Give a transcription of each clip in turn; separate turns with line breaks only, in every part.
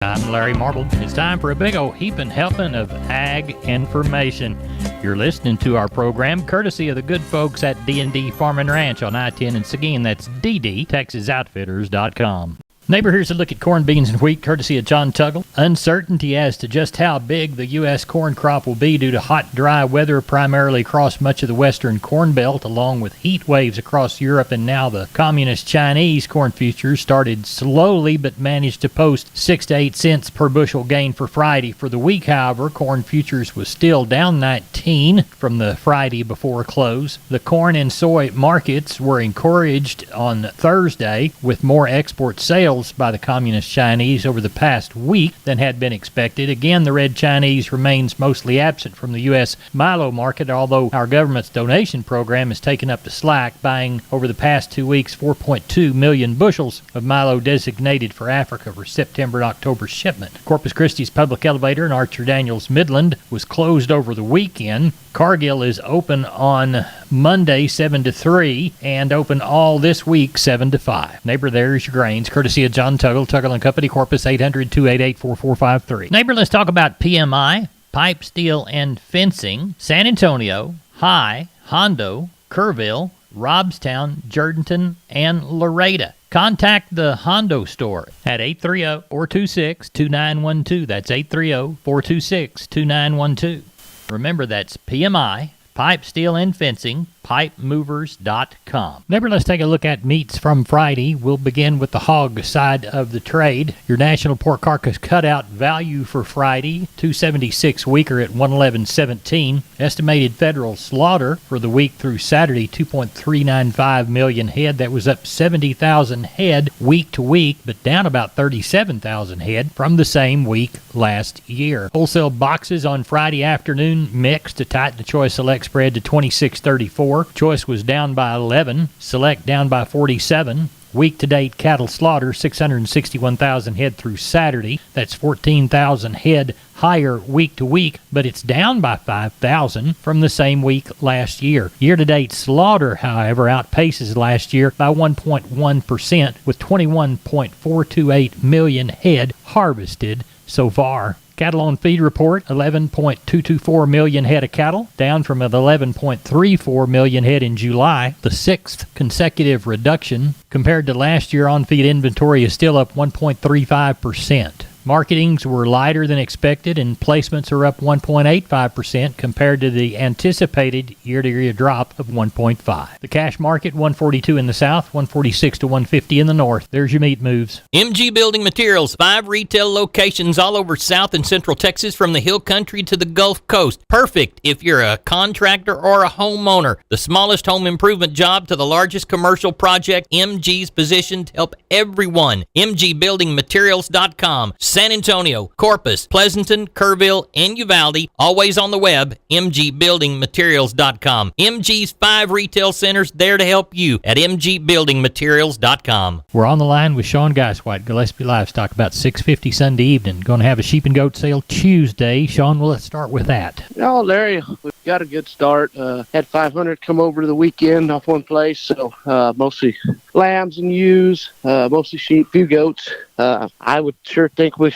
I'm Larry Marble. It's time for a big old heaping helping of ag information. You're listening to our program courtesy of the good folks at D&D Farm and Ranch on I-10 in Seguin. That's ddtexasoutfitters.com. Neighbor, here's a look at corn, beans, and wheat, courtesy of John Tuggle. Uncertainty as to just how big the U.S. corn crop will be due to hot, dry weather primarily across much of the western corn belt, along with heat waves across Europe, and now the communist Chinese corn futures started slowly but managed to post 6 to 8 cents per bushel gain for Friday. For the week, however, corn futures was still down 19 from the Friday before close. The corn and soy markets were encouraged on Thursday with more export sales by the communist Chinese over the past week than had been expected. Again, the red Chinese remains mostly absent from the U.S. milo market, although our government's donation program has taken up the slack, buying over the past 2 weeks 4.2 million bushels of milo designated for Africa for September and October shipment. Corpus Christi's public elevator in Archer Daniels Midland was closed over the weekend. Cargill is open on Monday 7 to 3 and open all this week 7 to 5. Neighbor, there's your grains, courtesy of John Tuggle, Tuggle & Company, Corpus 800-288-4453. Neighbor, let's talk about PMI, pipe, steel, and fencing. San Antonio, High, Hondo, Kerrville, Robstown, Jourdanton, and Laredo. Contact the Hondo store at 830-426-2912. That's 830-426-2912. Remember, that's PMI, pipe, steel, and fencing, pipemovers.com. Neighbor, let's take a look at meats from Friday. We'll begin with the hog side of the trade. Your national pork carcass cutout value for Friday, 276 weaker at 111.17. Estimated federal slaughter for the week through Saturday, 2.395 million head. That was up 70,000 head week to week, but down about 37,000 head from the same week last year. Wholesale boxes on Friday afternoon mixed to tighten the Choice Select spread to 26.34. Choice was down by 11, Select down by 47. Week-to-date cattle slaughter, 661,000 head through Saturday. That's 14,000 head higher week-to-week, but it's down by 5,000 from the same week last year. Year-to-date slaughter, however, outpaces last year by 1.1%, with 21.428 million head harvested so far. Cattle on feed report, 11.224 million head of cattle, down from 11.34 million head in July, the sixth consecutive reduction. Compared to last year, on feed inventory is still up 1.35%. Marketings were lighter than expected, and placements are up 1.85% compared to the anticipated year-to-year drop of 1.5. The cash market, 142 in the south, 146 to 150 in the north. There's your meat moves.
MG Building Materials, 5 retail locations all over South and Central Texas, from the Hill Country to the Gulf Coast. Perfect if you're a contractor or a homeowner. The smallest home improvement job to the largest commercial project, MG's positioned to help everyone. MGBuildingMaterials.com. San Antonio, Corpus, Pleasanton, Kerrville, and Uvalde. Always on the web, mgbuildingmaterials.com. MG's 5 retail centers there to help you at mgbuildingmaterials.com.
We're on the line with Sean Geiswhite, Gillespie Livestock, about 6:50 Sunday evening. Going to have a sheep and goat sale Tuesday. Sean, well, let's start with that.
Oh, Larry, we've got a good start. Had 500 come over the weekend off one place, so mostly lambs and ewes, mostly sheep, few goats. I would sure think we,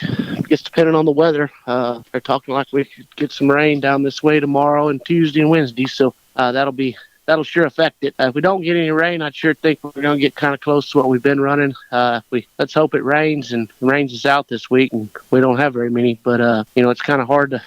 guess depending on the weather, they're talking like we could get some rain down this way tomorrow and Tuesday and Wednesday, so that'll sure affect it. If we don't get any rain, I sure think we're going to get kind of close to what we've been running. Let's hope it rains, and it rains us out this week, and we don't have very many, but it's kind of hard to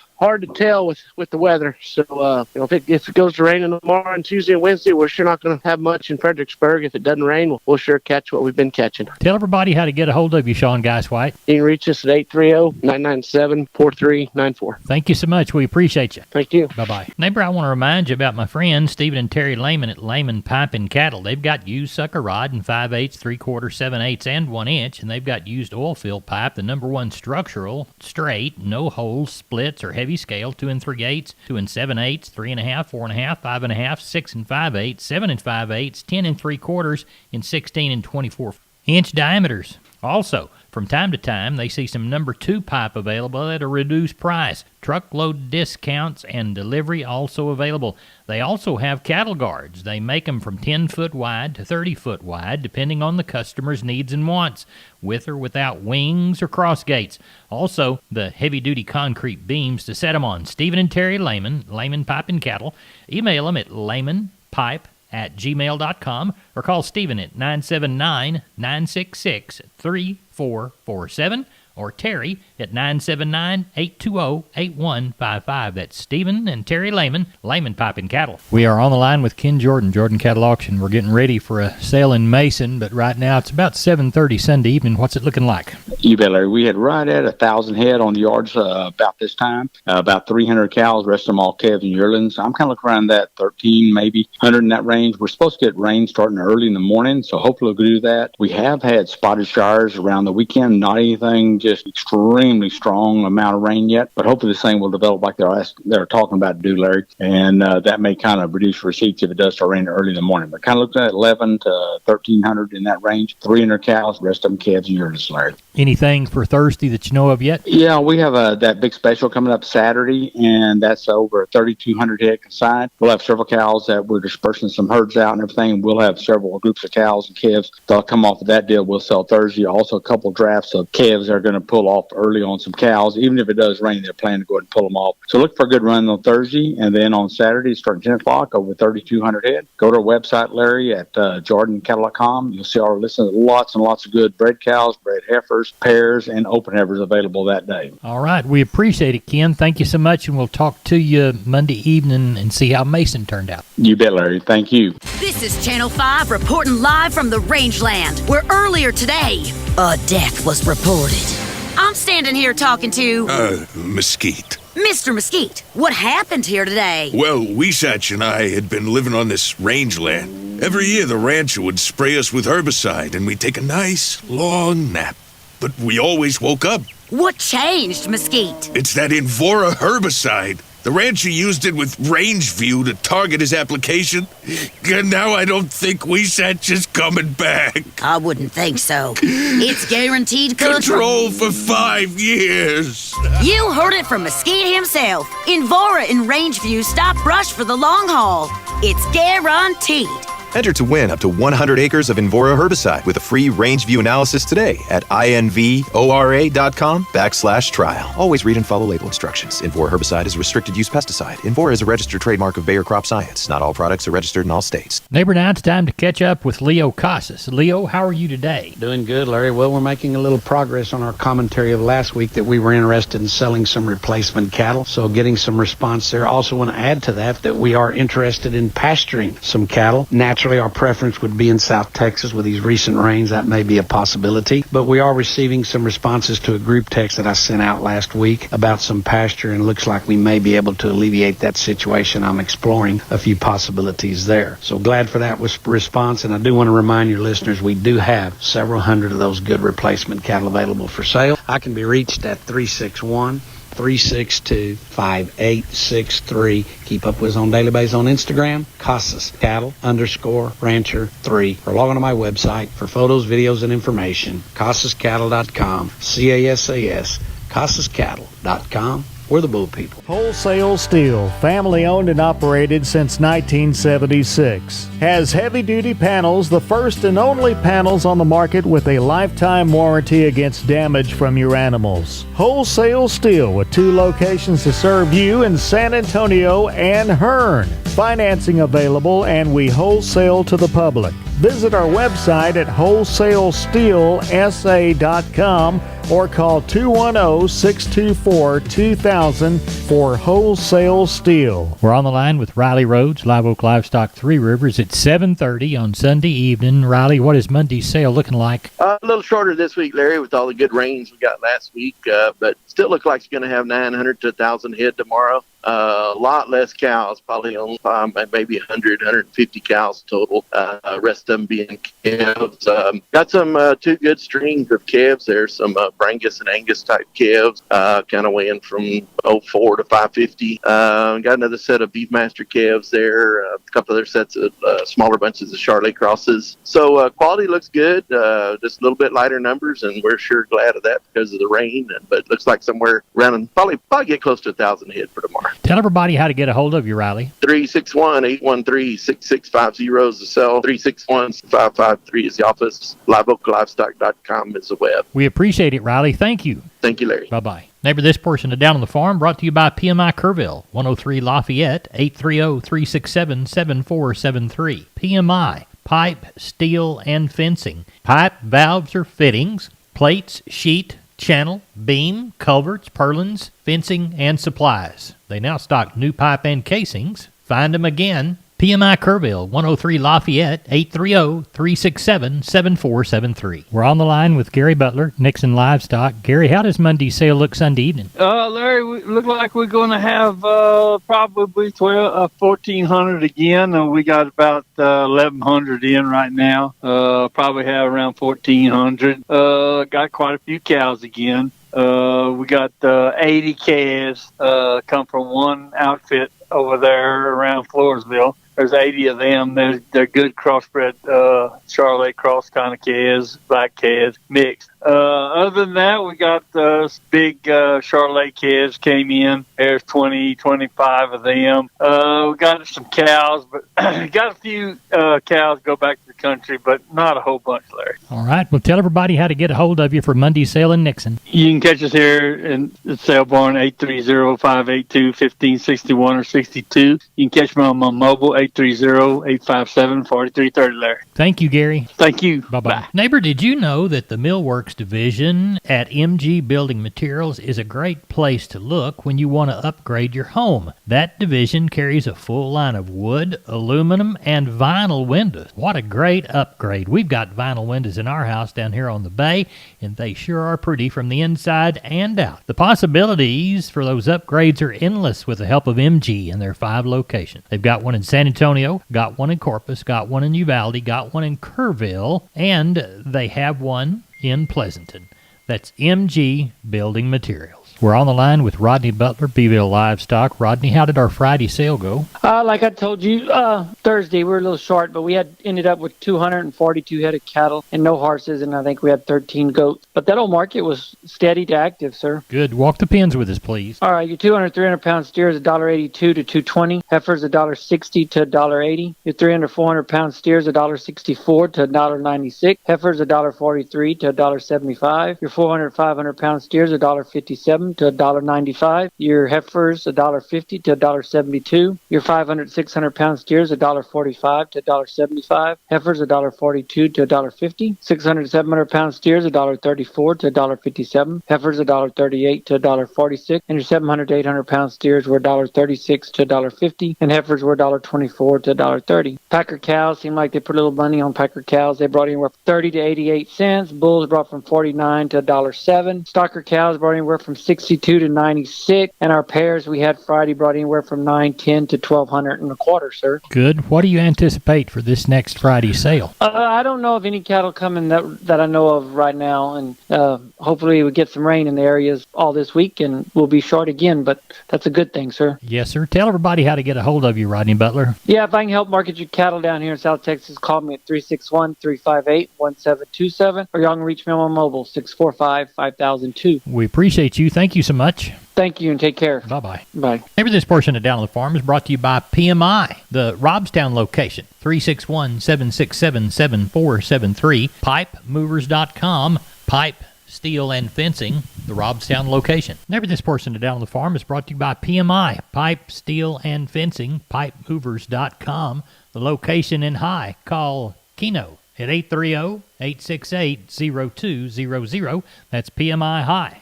tell with the weather. So, if it goes to raining tomorrow and Tuesday and Wednesday, we're sure not going to have much in Fredericksburg. If it doesn't rain, we'll sure catch what we've been catching.
Tell everybody how to get a hold of you, Sean Geiswhite.
You can reach us at 830-997-4394.
Thank you so much. We appreciate you.
Thank you.
Bye-bye. Neighbor, I want to remind you about my friends Stephen and Terry Lehman at Lehman Pipe and Cattle. They've got used sucker rod in 5/8, 3/4, 7/8, and 1 inch, and they've got used oil field pipe, the #1 structural, straight, no holes, splits, or heavy scale, 2 3/8, 2 7/8, 3.5, 4.5, 5.5, 6 5/8, 7 5/8, 10 3/4, and 16 24 inch diameters. Also, From time to time, they see some number 2 pipe available at a reduced price. Truckload discounts and delivery also available. They also have cattle guards. They make them from 10-foot wide to 30-foot wide, depending on the customer's needs and wants, with or without wings or cross gates. Also, the heavy-duty concrete beams to set them on. Stephen and Terry Lehman, Lehman Pipe and Cattle. Email them at lehmanpipe@gmail.com or call Stephen at 979-966-3447 or Terry at 979-820-8155. That's Stephen and Terry Lehman, Lehman Pipe and Cattle. We are on the line with Ken Jordan, Jordan Cattle Auction. We're getting ready for a sale in Mason, but right now it's about 7:30 Sunday evening. What's it looking like?
You bet, Larry. We had right at 1,000 head on the yards about this time, about 300 cows, rest of them all calves and yearlings. I'm kind of looking around that 13, maybe 100 in that range. We're supposed to get rain starting early in the morning, so hopefully we'll do that. We have had spotted showers around the weekend, not anything just extremely strong amount of rain yet, but hopefully this thing will develop like they're talking about to do, Larry, and that may kind of reduce receipts if it does start raining early in the morning. But kind of looking at 11 to 1,300 in that range, 300 cows, rest of them calves and yearlings, Larry.
Anything for Thursday that you know of yet?
Yeah, we have that big special coming up Saturday, and that's over 3,200 head consigned. We'll have several cows that we're dispersing some herds out and everything. We'll have several groups of cows and calves that'll come off of that deal. We'll sell Thursday. Also, a couple drafts of calves that are going to pull off early on some cows. Even if it does rain, they're planning to go ahead and pull them off. So look for a good run on Thursday, and then on Saturday, starting 10 o'clock, over 3,200 head. Go to our website, Larry, at jordancattle.com. You'll see our list of lots and lots of good bred cows, bred heifers, pairs, and open heifers available that day.
All right. We appreciate it, Ken. Thank you so much, and we'll talk to you Monday evening and see how Mason turned out.
You bet, Larry. Thank you.
This is Channel 5 reporting live from the rangeland, where earlier today, a death was reported. I'm standing here talking to...
Mesquite.
Mr. Mesquite, what happened here today?
Well, Weesach and I had been living on this rangeland. Every year the rancher would spray us with herbicide and we'd take a nice, long nap. But we always woke up.
What changed, Mesquite?
It's that Invora herbicide. The rancher used it with Rangeview to target his application. And now I don't think Weesach is coming back.
I wouldn't think so. It's guaranteed
Control for 5 years.
You heard it from Mesquite himself. Invora and Rangeview stop brush for the long haul. It's guaranteed.
Enter to win up to 100 acres of Invora herbicide with a free Rangeview analysis today at invora.com/trial. Always read and follow label instructions. Invora herbicide is a restricted use pesticide. Invora is a registered trademark of Bayer Crop Science. Not all products are registered in all states.
Neighbor, now it's time to catch up with Leo Casas. Leo, how are you today?
Doing good, Larry. Well, we're making a little progress on our commentary of last week that we were interested in selling some replacement cattle, so getting some response there. Also want to add to that we are interested in pasturing some cattle. Naturally, our preference would be in South Texas with these recent rains. That may be a possibility, but we are receiving some responses to a group text that I sent out last week about some pasture, and it looks like we may be able to alleviate that situation. I'm exploring a few possibilities there. So glad for that response, and I do want to remind your listeners we do have several hundred of those good replacement cattle available for sale. I can be reached at 361-362-5863. Keep up with us on daily basis on Instagram, Casas Cattle _Rancher 3. Or log on to my website for photos, videos, and information, CasasCattle.com, CASAS, CasasCattle.com. We're the Bull People.
Wholesale Steel, family owned and operated since 1976. Has heavy-duty panels, the first and only panels on the market with a lifetime warranty against damage from your animals. Wholesale Steel with 2 locations to serve you in San Antonio and Hearn. Financing available, and we wholesale to the public. Visit our website at wholesalesteelsa.com or call 210-624-2000 for Wholesale Steel.
We're on the line with Riley Rhodes, Live Oak Livestock, Three Rivers at 7:30 on Sunday evening. Riley, what is Monday's sale looking like?
A little shorter this week, Larry, with all the good rains we got last week, but still look like it's going to have 900 to 1,000 head tomorrow. A lot less cows, probably only maybe 100, 150 cows total. Rest of them being calves. Got some 2 good strings of calves there. Some Brangus and Angus type calves, kind of weighing from 04 to 550. Got another set of Beefmaster calves there. A couple other sets of smaller bunches of Charolais crosses. So quality looks good. Just a little bit lighter numbers, and we're sure glad of that because of the rain. But it looks like somewhere around probably get close to 1,000 head for tomorrow.
Tell everybody how to get a hold of you, Riley.
361-813-6650 is the cell. 361-553 is the office. LiveOakLivestock.com is the web.
We appreciate it, Riley. Thank you.
Thank you, Larry.
Bye-bye. Neighbor, this portion of Down on the Farm brought to you by PMI Kerrville, 103 Lafayette, 830-367-7473. PMI, pipe, steel, and fencing. Pipe, valves, or fittings, plates, sheet, channel, beam, culverts, purlins, fencing, and supplies. They now stock new pipe and casings. Find them again. PMI Kerrville, 103 Lafayette, 830-367-7473. We're on the line with Gary Butler, Nixon Livestock. Gary, how does Monday's sale look Sunday evening?
Larry, we look like we're going to have probably 1,400 again. We got about 1,100 in right now. Probably have around 1,400. Got quite a few cows again. We got 80 calves come from one outfit over there around Floresville. There's 80 of them. They're good crossbred Charolais cross kind of calves, black calves, mixed. Other than that, we got big Charolais calves came in. There's 20, 25 of them. We got some cows, but got a few cows go back to the country, but not a whole bunch, Larry.
All right. Well, tell everybody how to get a hold of you for Monday's sale in Nixon.
You can catch us here in the sale barn, 830-582-1561 or 62. You can catch me on my mobile, 830-857-4330, Larry.
Thank you, Gary.
Thank you.
Bye-bye.
Bye.
Neighbor, did you know that the Millworks division at MG Building Materials is a great place to look when you want to upgrade your home? That division carries a full line of wood, aluminum, and vinyl windows. What a great upgrade. We've got vinyl windows in our house down here on the bay, and they sure are pretty from the inside and out. The possibilities for those upgrades are endless with the help of MG and their 5 locations. They've got one in San Antonio, got one in Corpus, got one in Uvalde, got one in Kerrville, and they have one in Pleasanton. That's MG Building Materials. We're on the line with Rodney Butler, Beeville Livestock. Rodney, how did our Friday sale go?
Like I told you, Thursday we were a little short, but we ended up with 242 head of cattle and no horses, and I think we had 13 goats. But that old market was steady to active, sir.
Good. Walk the pins with us, please.
All right, your 200, 300-pound steers, $1.82 to $2.20. Heifers, $1.60 to $1.80. Your 300, 400-pound steers, $1.64 to $1.96. Heifers, $1.43 to $1.75. Your 400, 500-pound steers, $1.57 to $1.95. Your heifers, $1.50 to $1.72. Your 500, 600-pound steers, $1.45 to $1.75. Heifers, $1.42 to $1.50. 600, 700-pound steers, $1.34 to $1.57. Heifers, $1.38 to $1.46. And your 700 to 800-pound steers were $1.36 to $1.50. And heifers were $1.24 to $1.30. Packer cows seemed like they put a little money on Packer cows. They brought anywhere from 30 to 88 cents. Bulls brought from 49 to $1.07. Stocker cows brought anywhere from 62 to 96, and our pairs we had Friday brought anywhere from 910 to 1200 and a quarter, sir.
Good. What do you anticipate for this next Friday sale?
I don't know of any cattle coming that I know of right now, and hopefully we get some rain in the areas all this week, and we'll be short again, but that's a good thing, sir.
Yes, sir. Tell everybody how to get a hold of you, Rodney Butler.
Yeah, if I can help market your cattle down here in South Texas, call me at 361-358-1727, or y'all can reach me on my mobile, 645-5002.
We appreciate you. Thank you so much.
Thank you, and take care.
Bye-bye.
Bye.
Maybe this portion of Down on the Farm is brought to you by PMI, the Robstown location, 361-767-7473, pipemovers.com, pipe, steel, and fencing, the Robstown location. Maybe this portion of Down on the Farm is brought to you by PMI, pipe, steel, and fencing, pipemovers.com, the location in High. Call Keno at 830-868-0200. That's PMI High.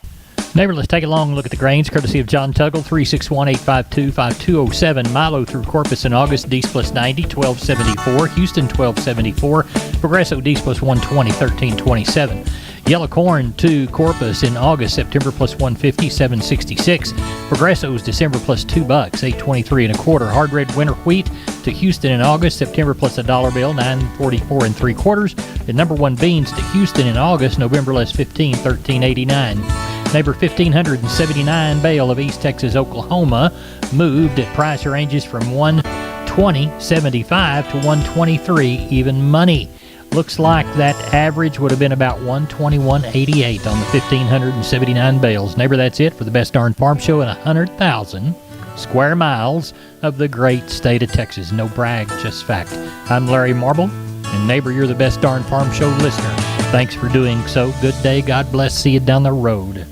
Neighbor, let's take a long look at the grains, courtesy of John Tuggle, 361-852-5207. Milo through Corpus in August, D's plus 90, 1274. Houston, 1274. Progresso, D's plus 120, 1327. Yellow corn to Corpus in August, September plus 150, 766. Progresso's December plus $2, 823 and a quarter. Hard red winter wheat to Houston in August, September plus $1 bill, 944 and 3/4. The number one beans to Houston in August, November less 15, 1389. Neighbor 1579 bale of East Texas, Oklahoma moved at price ranges from 120.75 to 123 even money. Looks like that average would have been about 121.88 on the 1,579 bales. Neighbor, that's it for the Best Darn Farm Show in 100,000 square miles of the great state of Texas. No brag, just fact. I'm Larry Marble, and neighbor, you're the Best Darn Farm Show listener. Thanks for doing so. Good day. God bless. See you down the road.